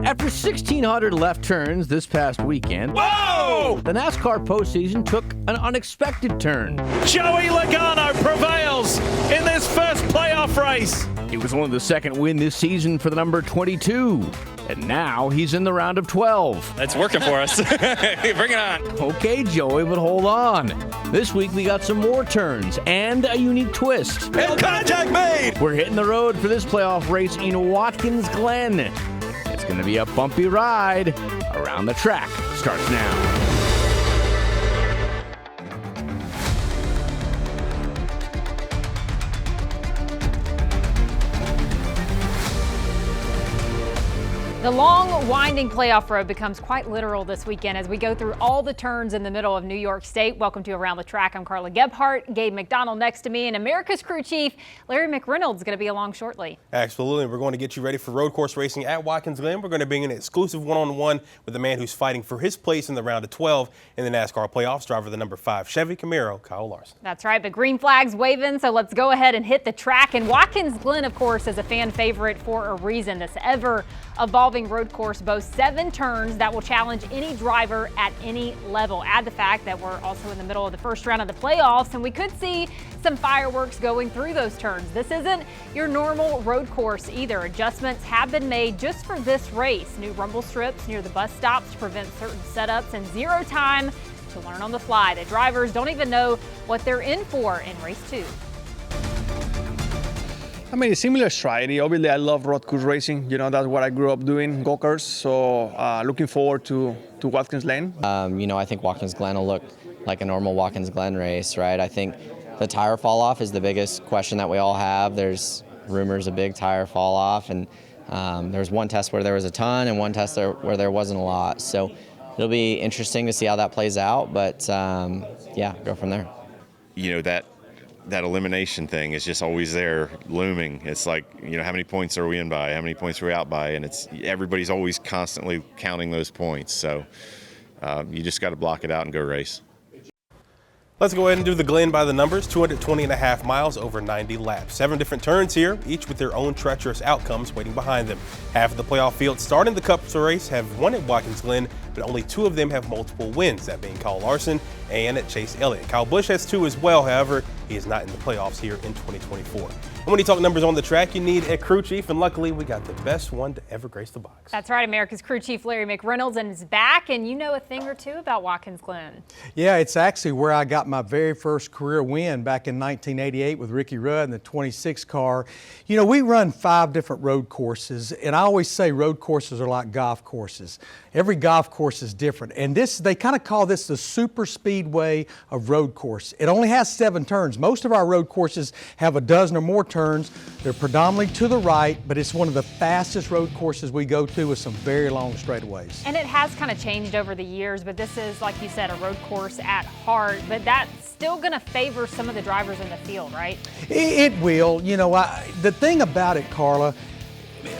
After 1,600 left turns this past weekend, Whoa! the NASCAR postseason took an unexpected turn. Joey Logano prevails in this first playoff race. It was only the second win this season for the number 22, and now he's in the round of 12. That's working for us. Bring it on. Okay, Joey, but hold on. This week we got some more turns and a unique twist. And contact made! We're hitting the road for this playoff race in Watkins Glen. It's going to be a bumpy ride. Around the Track starts now. The long, winding playoff road becomes quite literal this weekend as we go through all the turns in the middle of New York State. Welcome to Around the Track. I'm Carla Gebhardt, Gabe McDonald next to me, and America's crew chief, Larry McReynolds, is going to be along shortly. Absolutely. We're going to get you ready for road course racing at Watkins Glen. We're going to bring an exclusive one-on-one with the man who's fighting for his place in the round of 12 in the NASCAR playoffs, driver of the number 5 Chevy Camaro, Kyle Larson. That's right, but green flag's waving, so let's go ahead and hit the track. And Watkins Glen, of course, is a fan favorite for a reason. This ever-evolving road course boasts 7 turns that will challenge any driver at any level. Add the fact that we're also in the middle of the first round of the playoffs, and we could see some fireworks going through those turns. This isn't your normal road course either. Adjustments have been made just for this race. New rumble strips near the bus stops to prevent certain setups, and 0 time to learn on the fly. The drivers don't even know what they're in for in race 2. I mean, it's similar strategy. Obviously, I love road course racing. You know, that's what I grew up doing, go-karts. So looking forward to Watkins Glen. I think Watkins Glen will look like a normal Watkins Glen race, right? I think the tire fall off is the biggest question that we all have. There's rumors of big tire fall off, and there's one test where there was a ton and one test where there wasn't a lot. So it'll be interesting to see how that plays out, but yeah, go from there. You know, that elimination thing is just always there looming. It's like, how many points are we in by? How many points are we out by? And everybody's always constantly counting those points. So you just got to block it out and go race. Let's go ahead and do the Glen by the numbers. 220.5 miles over 90 laps. 7 different turns here, each with their own treacherous outcomes waiting behind them. Half of the playoff field starting the Cup race have won at Watkins Glen, but only 2 of them have multiple wins, that being Kyle Larson and Chase Elliott. Kyle Busch has 2 as well, however, he is not in the playoffs here in 2024. And when you talk numbers on the track, you need a crew chief, and luckily we got the best one to ever grace the box. That's right, America's crew chief Larry McReynolds and is back, and you know a thing or two about Watkins Glen. Yeah, it's actually where I got my very first career win back in 1988 with Ricky Rudd in the 26 car. You know, we run 5 different road courses, and I always say road courses are like golf courses. Every golf course is different, and they kind of call this the super speedway of road course. It only has 7 turns. Most of our road courses have a dozen or more turns. They're predominantly to the right, but it's one of the fastest road courses we go to with some very long straightaways. And it has kind of changed over the years, but this is, like you said, a road course at heart, but that's still going to favor some of the drivers in the field, right? It will. You know, the thing about it, Carla,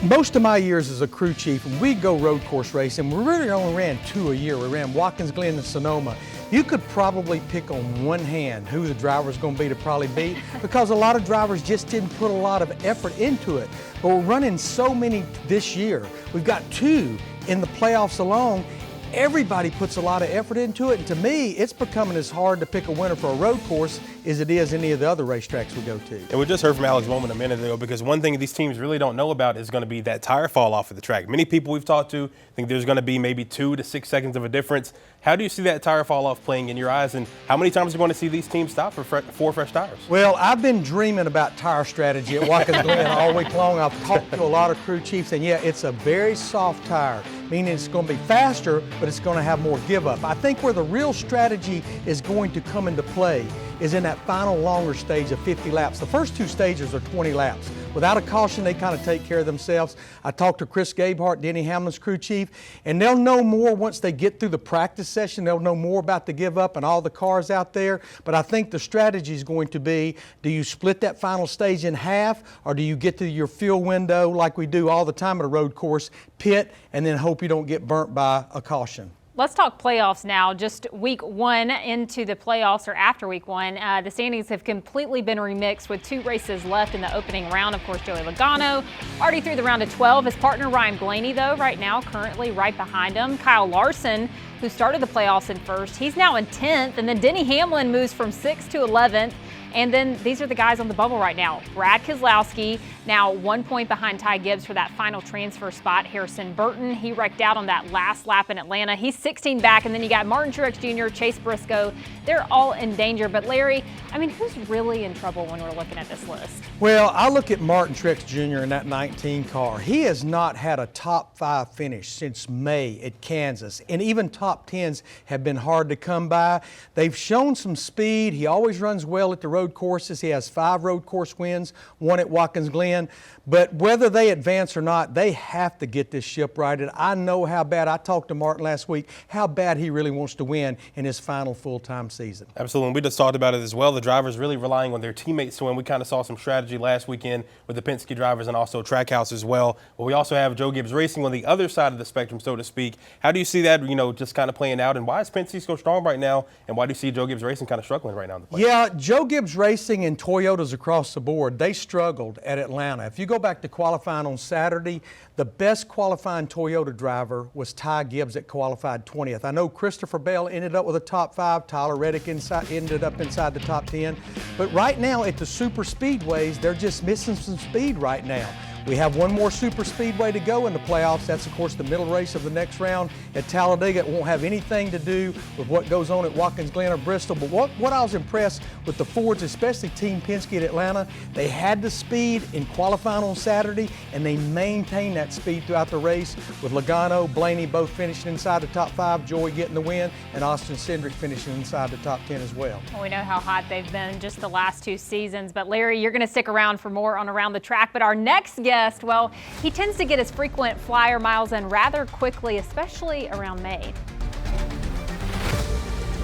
most of my years as a crew chief, when we go road course racing, we really only ran 2 a year. We ran Watkins Glen and Sonoma. You could probably pick on one hand who the driver is going to be to probably beat because a lot of drivers just didn't put a lot of effort into it. But we're running so many this year. We've got 2 in the playoffs alone. Everybody puts a lot of effort into it, and to me, it's becoming as hard to pick a winner for a road course as it is any of the other racetracks we go to. And we just heard from Alex Bowman a minute ago, because one thing these teams really don't know about is going to be that tire fall off of the track. Many people we've talked to think there's going to be maybe 2 to 6 seconds of a difference. How do you see that tire fall off playing in your eyes, and how many times are you going to see these teams stop for 4 fresh tires? Well, I've been dreaming about tire strategy at Watkins Glen all week long. I've talked to a lot of crew chiefs, and yeah, it's a very soft tire, meaning it's going to be faster, but it's going to have more give up. I think where the real strategy is going to come into play is in that final longer stage of 50 laps. The first 2 stages are 20 laps. Without a caution, they kind of take care of themselves. I talked to Chris Gebhardt, Denny Hamlin's crew chief, and they'll know more once they get through the practice session. They'll know more about the give up and all the cars out there. But I think the strategy is going to be, do you split that final stage in half, or do you get to your fuel window like we do all the time at a road course, pit, and then hope you don't get burnt by a caution? Let's talk playoffs now. Just week one into the playoffs, or after week one, the standings have completely been remixed with 2 races left in the opening round. Of course, Joey Logano already through the round of 12. His partner Ryan Blaney, though, right now currently right behind him. Kyle Larson, who started the playoffs in first, he's now in 10th. And then Denny Hamlin moves from 6th to 11th. And then these are the guys on the bubble right now. Brad Keselowski, now 1 point behind Ty Gibbs for that final transfer spot. Harrison Burton, he wrecked out on that last lap in Atlanta. He's 16 back. And then you got Martin Truex Jr., Chase Briscoe. They're all in danger. But Larry, I mean, who's really in trouble when we're looking at this list? Well, I look at Martin Truex Jr. in that 19 car. He has not had a top 5 finish since May at Kansas. And even top 10s have been hard to come by. They've shown some speed. He always runs well at the road courses. He has 5 road course wins, 1 at Watkins Glen. But whether they advance or not, they have to get this ship righted. I know how bad, I talked to Martin last week, how bad he really wants to win in his final full-time season. Absolutely. And we just talked about it as well. The drivers really relying on their teammates to win. We kind of saw some strategy last weekend with the Penske drivers and also Trackhouse as well. But we also have Joe Gibbs Racing on the other side of the spectrum, so to speak. How do you see that, just kind of playing out? And why is Penske so strong right now? And why do you see Joe Gibbs Racing kind of struggling right now in the playoffs? Yeah, Joe Gibbs Racing and Toyotas across the board, they struggled at Atlanta. If you go back to qualifying on Saturday, the best qualifying Toyota driver was Ty Gibbs that qualified 20th. I know Christopher Bell ended up with a top 5. Tyler Reddick ended up inside the top 10. But right now at the super speedways, they're just missing some speed right now. We have one more super speedway to go in the playoffs. That's, of course, the middle race of the next round at Talladega. It won't have anything to do with what goes on at Watkins Glen or Bristol. But what I was impressed with the Fords, especially Team Penske at Atlanta, they had the speed in qualifying on Saturday, and they maintained that speed throughout the race with Logano, Blaney both finishing inside the top 5, Joey getting the win, and Austin Cindric finishing inside the top 10 as well. Well, we know how hot they've been just the last 2 seasons. But Larry, you're going to stick around for more on Around the Track. But our next guest, well, he tends to get his frequent flyer miles in rather quickly, especially around May.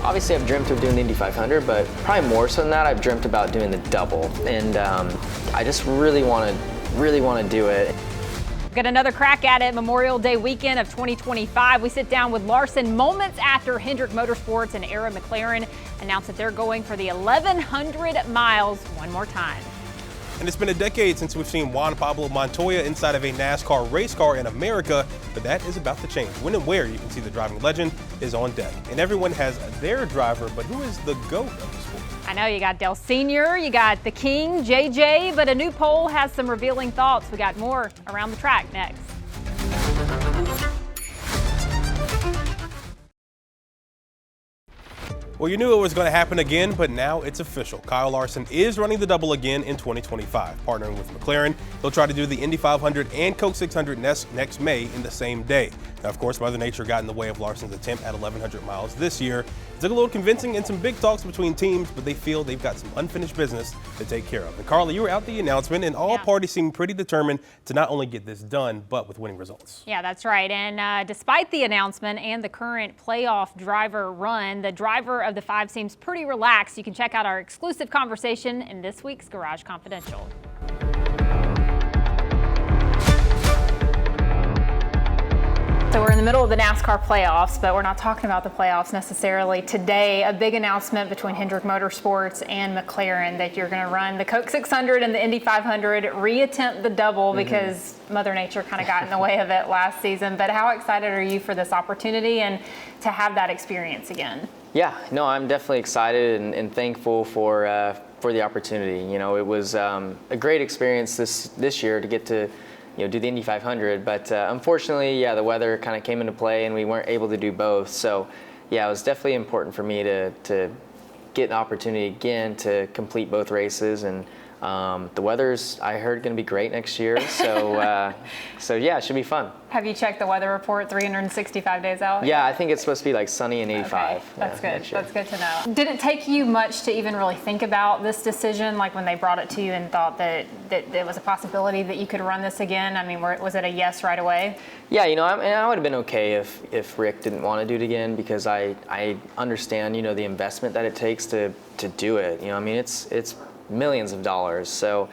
Obviously, I've dreamt of doing the Indy 500, but probably more so than that, I've dreamt about doing the double, and I just really want to do it. Got another crack at it Memorial Day weekend of 2025. We sit down with Larson moments after Hendrick Motorsports and Era McLaren announced that they're going for the 1,100 miles one more time. And it's been a decade since we've seen Juan Pablo Montoya inside of a NASCAR race car in America, but that is about to change. When and where, you can see the driving legend is on deck. And everyone has their driver, but who is the GOAT of the sport? I know you got Dale Sr., you got the King, JJ, but a new poll has some revealing thoughts. We got more Around the Track next. Well, you knew it was going to happen again, but now it's official. Kyle Larson is running the double again in 2025. Partnering with McLaren, they'll try to do the Indy 500 and Coke 600 next May in the same day. Now, of course, Mother Nature got in the way of Larson's attempt at 1,100 miles this year. It took a little convincing and some big talks between teams, but they feel they've got some unfinished business to take care of. And Carla, you were at the announcement, and all parties seem pretty determined to not only get this done, but with winning results. Yeah, that's right. And despite the announcement and the current playoff driver run, the driver of the 5 seems pretty relaxed. You can check out our exclusive conversation in this week's Garage Confidential. So we're in the middle of the NASCAR playoffs, but we're not talking about the playoffs necessarily today. A big announcement between Hendrick Motorsports and McLaren that you're going to run the Coke 600 and the Indy 500, reattempt the double because Mother Nature kind of got in the way of it last season. But how excited are you for this opportunity and to have that experience again? Yeah, no, I'm definitely excited and thankful for the opportunity. You know, it was a great experience this year to get to do the Indy 500, but unfortunately, the weather kind of came into play and we weren't able to do both. So, it was definitely important for me to get an opportunity again to complete both races. And the weather's, I heard, going to be great next year. So, it should be fun. Have you checked the weather report 365 days out? Yeah, I think it's supposed to be like sunny and 85. Okay. That's good. That's good to know. Did it take you much to even really think about this decision, like when they brought it to you and thought that there was a possibility that you could run this again? I mean, was it a yes right away? Yeah, I would have been okay if Rick didn't want to do it again, because I understand, the investment that it takes to do it. I mean, it's millions of dollars. So,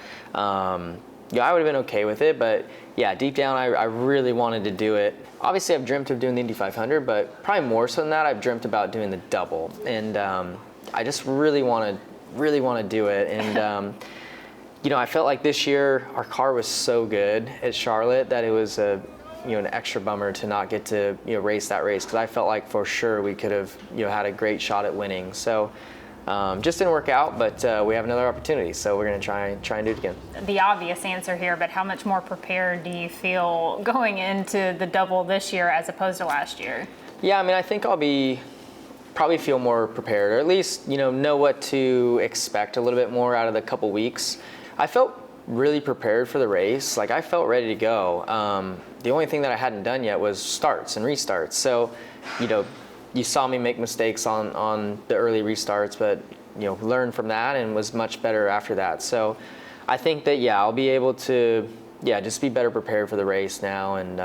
I would have been okay with it, but yeah, deep down, I really wanted to do it. Obviously, I've dreamt of doing the Indy 500, but probably more so than that, I've dreamt about doing the double, and I just really want to do it. And I felt like this year our car was so good at Charlotte that it was an extra bummer to not get to race that race, because I felt like for sure we could have had a great shot at winning. So. Just didn't work out, but we have another opportunity, so we're going to try and do it again. The obvious answer here, but how much more prepared do you feel going into the double this year as opposed to last year? Yeah, I mean, I think I'll probably feel more prepared, or at least know what to expect a little bit more out of the couple weeks. I felt really prepared for the race. Like, I felt ready to go. The only thing that I hadn't done yet was starts and restarts. So, you saw me make mistakes on the early restarts, but learned from that and was much better after that. So I think that I'll be able to just be better prepared for the race now and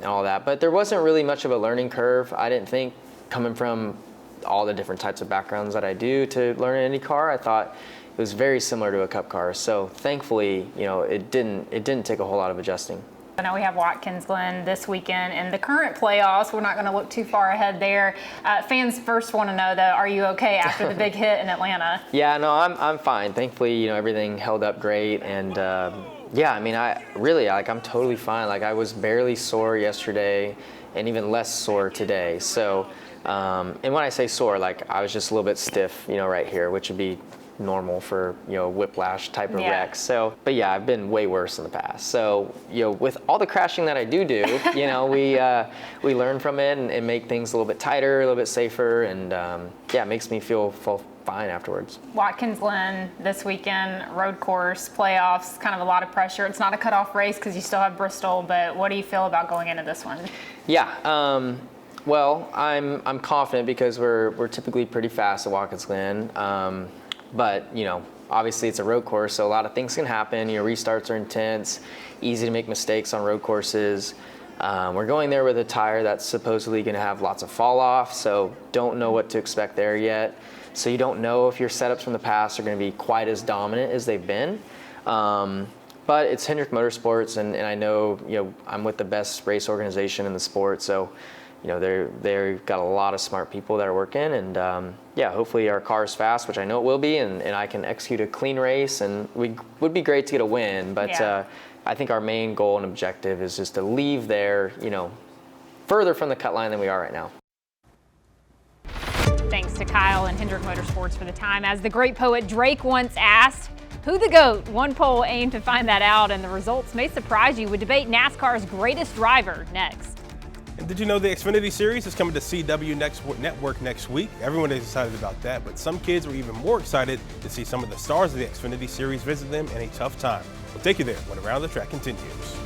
all that. But there wasn't really much of a learning curve, I didn't think, coming from all the different types of backgrounds that I do to learn an Indy car. I thought it was very similar to a Cup car. So thankfully, it didn't take a whole lot of adjusting. I know we have Watkins Glen this weekend in the current playoffs. We're not going to look too far ahead there. Fans first want to know, though, are you okay after the big hit in Atlanta? Yeah, no, I'm fine. Thankfully, everything held up great, and I mean, I'm totally fine. Like, I was barely sore yesterday, and even less sore today. So, and when I say sore, like, I was just a little bit stiff, right here, which would be normal for whiplash type of wreck. So, but yeah, I've been way worse in the past. So, with all the crashing that I do, we learn from it and make things a little bit tighter, a little bit safer, and it makes me feel fine afterwards. Watkins Glen this weekend, road course, playoffs, kind of a lot of pressure. It's not a cutoff race because you still have Bristol, but what do you feel about going into this one? Yeah. Well, I'm confident because we're typically pretty fast at Watkins Glen. But, obviously it's a road course, so a lot of things can happen. Restarts are intense, easy to make mistakes on road courses. We're going there with a tire that's supposedly going to have lots of fall off, so don't know what to expect there yet. So you don't know if your setups from the past are going to be quite as dominant as they've been. But it's Hendrick Motorsports, and I know, I'm with the best race organization in the sport, so they've got a lot of smart people that are working, and hopefully our car is fast, which I know it will be, and I can execute a clean race, and would be great to get a win, but I think our main goal and objective is just to leave there, further from the cut line than we are right now. Thanks to Kyle and Hendrick Motorsports for the time. As the great poet Drake once asked, who the GOAT? One poll aimed to find that out, and the results may surprise you. We debate NASCAR's greatest driver next. And did you know the Xfinity Series is coming to CW Network next week? Everyone is excited about that, but some kids were even more excited to see some of the stars of the Xfinity Series visit them in a tough time. We'll take you there when Around the Track continues.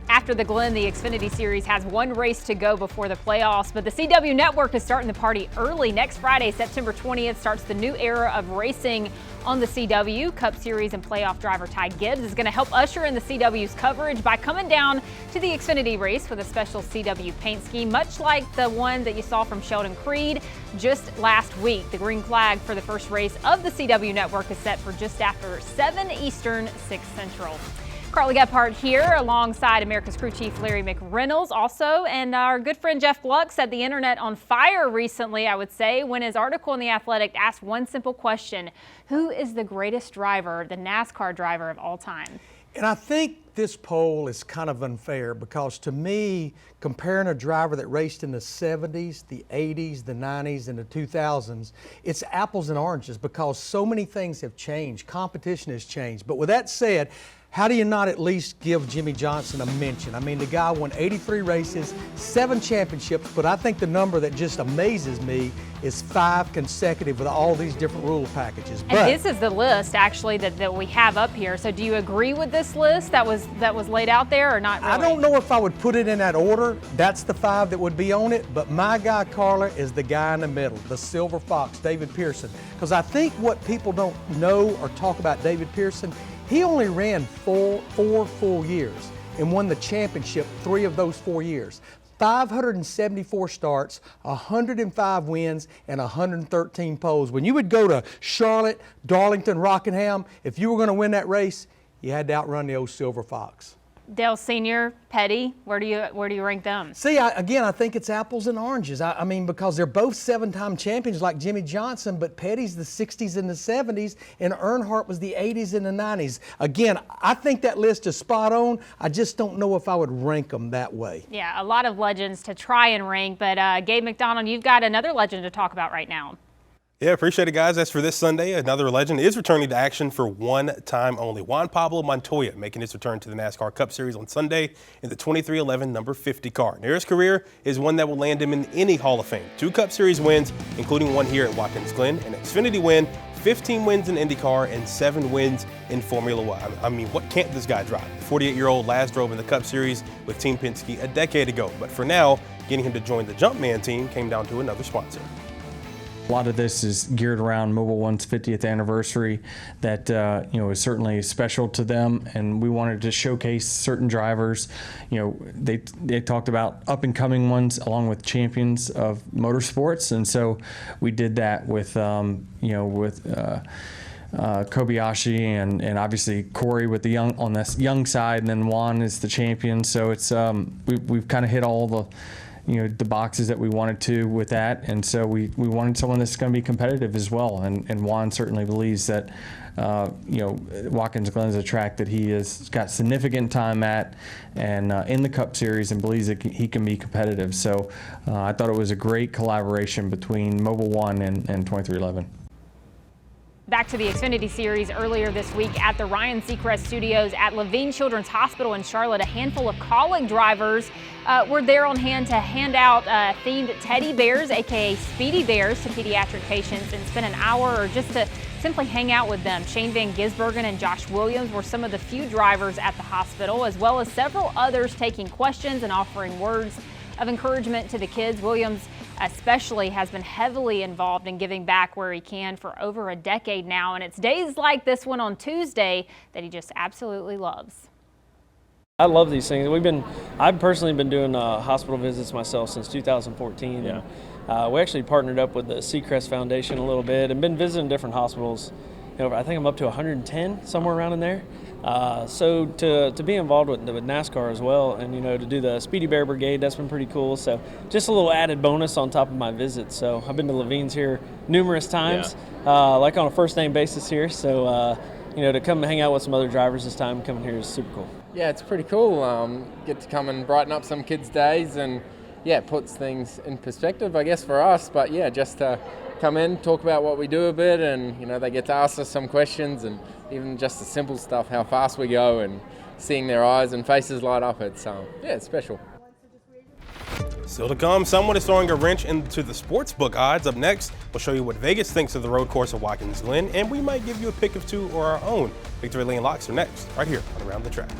After the Glen, the Xfinity Series has one race to go before the playoffs, but the CW Network is starting the party early. Next Friday, September 20th, starts the new era of racing on the CW. Cup Series and playoff driver Ty Gibbs is going to help usher in the CW's coverage by coming down to the Xfinity race with a special CW paint scheme, much like the one that you saw from Sheldon Creed just last week. The green flag for the first race of the CW Network is set for just after 7 Eastern, 6 Central. Carly Gephardt here alongside America's crew chief Larry McReynolds also, and our good friend Jeff Gluck set the internet on fire recently, I would say, when his article in The Athletic asked one simple question: who is the greatest driver, the NASCAR driver of all time? And I think this poll is kind of unfair because, to me, comparing a driver that raced in the 70s, the 80s, the 90s, and the 2000s, it's apples and oranges because so many things have changed. Competition has changed. But with that said, how do you not at least give Jimmy Johnson a mention? I mean, the guy won 83 races, 7 championships, but I think the number that just amazes me is 5 consecutive with all these different rule packages. And this is the list, actually, that we have up here. So do you agree with this list that was laid out there, or not really? I don't know if I would put it in that order. That's the 5 that would be on it, but my guy, Carla, is the guy in the middle, the Silver Fox, David Pearson. Because I think what people don't know or talk about David Pearson, he only ran four full years and won the championship 3 of those 4 years. 574 starts, 105 wins, and 113 poles. When you would go to Charlotte, Darlington, Rockingham, if you were going to win that race, you had to outrun the old Silver Fox. Dale Sr., Petty, where do you rank them? See, I think it's apples and oranges. I mean, because they're both 7-time champions like Jimmy Johnson, but Petty's the 60s and the 70s, and Earnhardt was the 80s and the 90s. Again, I think that list is spot on. I just don't know if I would rank them that way. Yeah, a lot of legends to try and rank, but Gabe McDonald, you've got another legend to talk about right now. Yeah, appreciate it, guys. As for this Sunday, another legend is returning to action for one time only. Juan Pablo Montoya making his return to the NASCAR Cup Series on Sunday in the 2311 number 50 car. Now, his career is one that will land him in any Hall of Fame. 2 Cup Series wins, including one here at Watkins Glen, an Xfinity win, 15 wins in IndyCar, and 7 wins in Formula One. I mean, what can't this guy drive? The 48-year-old last drove in the Cup Series with Team Penske a decade ago. But for now, getting him to join the Jumpman team came down to another sponsor. A lot of this is geared around Mobil One's 50th anniversary that is certainly special to them, and we wanted to showcase certain drivers. They talked about up and coming ones along with champions of motorsports, and so we did that with Kobayashi and obviously Corey with the on the young side, and then Juan is the champion. So it's we've kind of hit all the the boxes that we wanted to with that, and so we wanted someone that's going to be competitive as well, and Juan certainly believes that Watkins Glen is a track that he has got significant time at and in the Cup Series, and believes that he can be competitive. So I thought it was a great collaboration between Mobil One and 2311. Back to the Xfinity Series earlier this week at the Ryan Seacrest Studios at Levine Children's Hospital in Charlotte. A handful of Colic drivers were there on hand to hand out themed teddy bears, aka Speedy Bears, to pediatric patients and spend an hour or just to simply hang out with them. Shane Van Gisbergen and Josh Williams were some of the few drivers at the hospital, as well as several others taking questions and offering words of encouragement to the kids. Williams especially has been heavily involved in giving back where he can for over a decade now, and it's days like this one on Tuesday that he just absolutely loves. I love these things. I've personally been doing hospital visits myself since 2014. Yeah. And, we actually partnered up with the Seacrest Foundation a little bit and been visiting different hospitals. I think I'm up to 110, somewhere around in there. So to be involved with NASCAR as well, and to do the Speedy Bear Brigade, that's been pretty cool. So just a little added bonus on top of my visit. So I've been to Levine's here numerous times, like on a first name basis here. So to come hang out with some other drivers this time, coming here is super cool. Yeah, it's pretty cool. Get to come and brighten up some kids' days, and it puts things in perspective, I guess, for us. But just to come in, talk about what we do a bit, and they get to ask us some questions, and even just the simple stuff, how fast we go, and seeing their eyes and faces light up. It's it's special. Still to come, someone is throwing a wrench into the sportsbook odds. Up next, we'll show you what Vegas thinks of the road course of Watkins Glen, and we might give you a pick of 2 or our own. Victory Lane Locks are next, right here on Around the Track.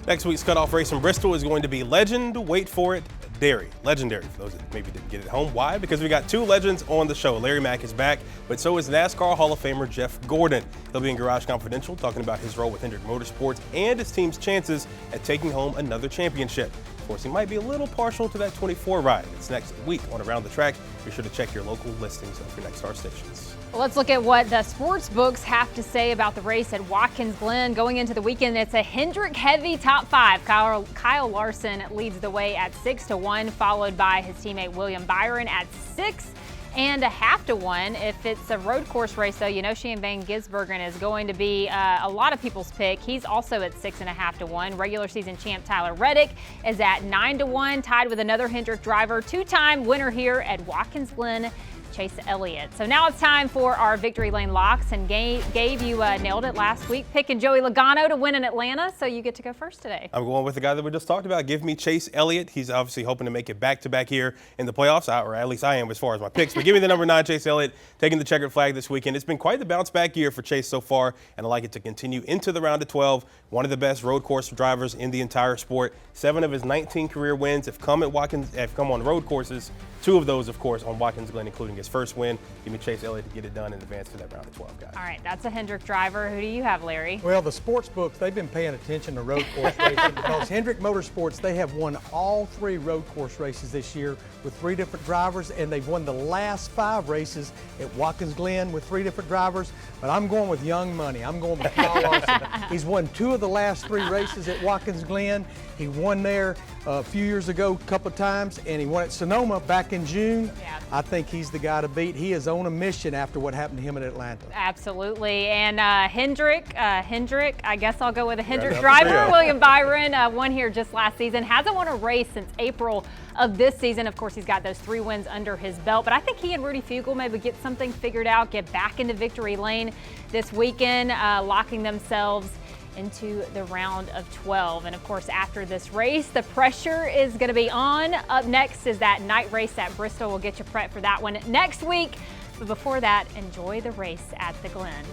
Next week's cutoff race in Bristol is going to be legend, wait for it, dairy. Legendary, for those that maybe didn't get it at home. Why? Because we got 2 legends on the show. Larry Mack is back, but so is NASCAR Hall of Famer Jeff Gordon. He'll be in Garage Confidential talking about his role with Hendrick Motorsports and his team's chances at taking home another championship. Of course, he might be a little partial to that 24 ride. It's next week on Around the Track. Be sure to check your local listings of your next star stations. Well, let's look at what the sports books have to say about the race at Watkins Glen. Going into the weekend, it's a Hendrick heavy top 5. Kyle Larson leads the way at 6-1, followed by his teammate William Byron at 6.5-1. If it's a road course race, though, Shane Van Gisbergen is going to be a lot of people's pick. He's also at 6.5-1. Regular season champ Tyler Reddick is at 9-1, tied with another Hendrick driver, 2-time winner here at Watkins Glen, Chase Elliott. So now it's time for our Victory Lane Locks, and Gabe, you nailed it last week, picking Joey Logano to win in Atlanta, so you get to go first today. I'm going with the guy that we just talked about. Give me Chase Elliott. He's obviously hoping to make it back-to-back here in the playoffs, or at least I am as far as my picks. But give me the number 9, Chase Elliott, taking the checkered flag this weekend. It's been quite the bounce-back year for Chase so far, and I like it to continue into the round of 12. One of the best road course drivers in the entire sport. 7 of his 19 career wins have come on road courses. 2 of those, of course, on Watkins Glen, including his first win. Give me Chase Elliott to get it done in advance for that round of 12, guys. All right, that's a Hendrick driver. Who do you have, Larry? Well, the sports books, they've been paying attention to road course racing because Hendrick Motorsports, they have won all 3 road course races this year with 3 different drivers, and they've won the last 5 races at Watkins Glen with 3 different drivers. But I'm going with young money. I'm going with Kyle Larson. He's won 2 of the last 3 races at Watkins Glen. He won there a few years ago, a couple of times, and he won at Sonoma back in June. Yeah. I think he's the guy to beat. He is on a mission after what happened to him in Atlanta. Absolutely. And Hendrick, I guess I'll go with a Hendrick driver. William Byron won here just last season. Hasn't won a race since April of this season. Of course, he's got those 3 wins under his belt. But I think he and Rudy Fugle maybe get something figured out, get back into victory lane this weekend, locking themselves into the round of 12. And of course, after this race, the pressure is going to be on. Up next is that night race at Bristol. We'll get you prepped for that one next week. But before that, enjoy the race at the Glen.